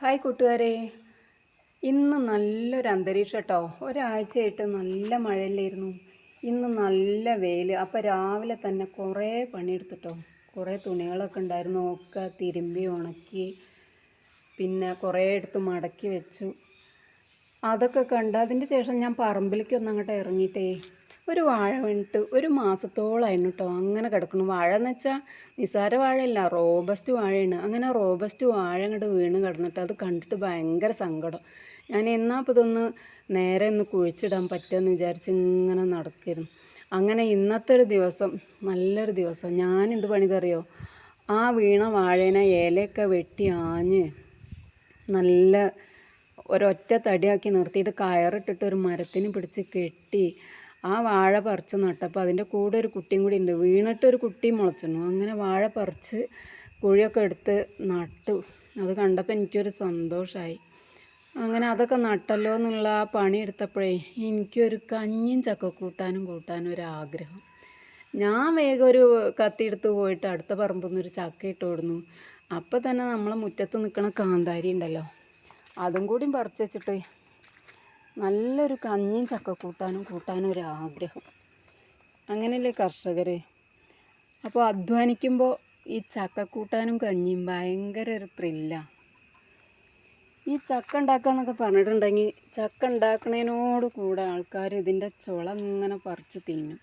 Hi കൂട്ടുകാരെ, ഇന്ന് നല്ലൊരു അന്തരീക്ഷം കേട്ടോ. ഒരാഴ്ചയായിട്ട് നല്ല മഴയല്ലായിരുന്നു. ഇന്ന് നല്ല വെയിൽ. അപ്പോൾ രാവിലെ തന്നെ കുറേ പണിയെടുത്തിട്ടോ. കുറേ തുണികളൊക്കെ ഉണ്ടായിരുന്നു, ഒക്കെ തിരുമ്പി ഉണക്കി, പിന്നെ കുറേ എടുത്ത് മടക്കി വെച്ചു. അതൊക്കെ കണ്ട് അതിൻ്റെ ശേഷം ഞാൻ പറമ്പിലേക്കൊന്നും അങ്ങോട്ട് ഇറങ്ങിയിട്ടേ ഒരു വാഴ വീണിട്ട് ഒരു മാസത്തോളമായിരുന്നു കേട്ടോ. അങ്ങനെ കിടക്കുന്നു. വാഴ എന്ന് വെച്ചാൽ നിസാര വാഴയല്ല, റോബസ്റ്റ് വാഴയാണ്. അങ്ങനെ റോബസ്റ്റ് വാഴ അങ്ങോട്ട് വീണ് കിടന്നിട്ട് അത് കണ്ടിട്ട് ഭയങ്കര സങ്കടം. ഞാൻ എന്നാ അപ്പോൾ ഇതൊന്ന് നേരെ ഒന്ന് കുഴിച്ചിടാൻ പറ്റുമെന്ന് വിചാരിച്ച് ഇങ്ങനെ നടക്കായിരുന്നു. അങ്ങനെ ഇന്നത്തെ ഒരു ദിവസം, നല്ലൊരു ദിവസം, ഞാൻ എന്ത് പണിതറിയോ, ആ വീണ വാഴേനെ ഇലയൊക്കെ വെട്ടി ആഞ്ഞ് നല്ല ഒരൊറ്റ തടിയാക്കി നിർത്തിയിട്ട് കയറിട്ടിട്ട് ഒരു മരത്തിന് പിടിച്ച് കെട്ടി ആ വാഴ പറിച്ച് നട്ടപ്പോൾ അതിൻ്റെ കൂടെ ഒരു കുട്ടിയും കൂടി ഉണ്ട്. വീണിട്ടൊരു കുട്ടി മുളച്ചിരുന്നു. അങ്ങനെ വാഴ പറിച്ച് കുഴിയൊക്കെ എടുത്ത് നട്ടു. അത് കണ്ടപ്പോൾ എനിക്കൊരു സന്തോഷമായി. അങ്ങനെ അതൊക്കെ നട്ടല്ലോ എന്നുള്ള ആ പണി എടുത്തപ്പോഴേ എനിക്കൊരു കഞ്ഞിയും കൂട്ടാനും ഒരാഗ്രഹം. ഞാൻ വേഗം ഒരു കത്തിയെടുത്ത് പോയിട്ട് അടുത്ത പറമ്പിൽ നിന്നൊരു ചക്ക ഇട്ട് കൊടുന്നു. അപ്പം തന്നെ നമ്മളെ മുറ്റത്ത് നിൽക്കണ കാന്താരി ഉണ്ടല്ലോ, അതും കൂടി പറിച്ച് വെച്ചിട്ട് നല്ലൊരു കഞ്ഞിയും കൂട്ടാനും ഒരാഗ്രഹം. അങ്ങനെയല്ലേ കർഷകർ. അപ്പോൾ അധ്വാനിക്കുമ്പോൾ ഈ ചക്കക്കൂട്ടാനും കഞ്ഞിയും ഭയങ്കര ഒരു ത്രില്ലാണ്. ഈ ചക്ക ഉണ്ടാക്കുക എന്നൊക്കെ പറഞ്ഞിട്ടുണ്ടെങ്കിൽ ചക്ക ഉണ്ടാക്കുന്നതിനോട് കൂടെ ആൾക്കാർ ഇതിൻ്റെ ചുള ഇങ്ങനെ പറിച്ച് തിന്നും.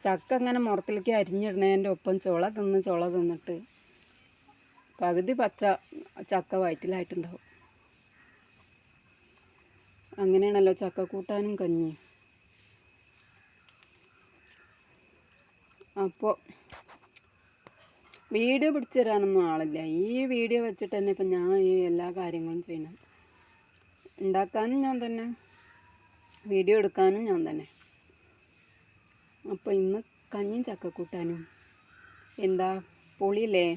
ചക്ക ഇങ്ങനെ മുറത്തിലേക്ക് അരിഞ്ഞിടുന്നതിൻ്റെ ഒപ്പം ചുള തിന്നിട്ട് പകുതി പച്ച ചക്ക വയറ്റിലായിട്ടുണ്ടാവും. അങ്ങനെയാണല്ലോ ചക്കക്കൂട്ടാനും കഞ്ഞി. അപ്പോൾ വീഡിയോ പിടിച്ചു തരാനൊന്നും ആളില്ല. ഈ വീഡിയോ വെച്ചിട്ട് തന്നെ ഇപ്പം ഞാൻ ഈ എല്ലാ കാര്യങ്ങളും ചെയ്യണം. ഉണ്ടാക്കാനും ഞാൻ തന്നെ, വീഡിയോ എടുക്കാനും ഞാൻ തന്നെ. അപ്പോൾ ഇന്ന് കഞ്ഞിയും ചക്കക്കൂട്ടാനും എന്താ പൊളിയല്ലേ.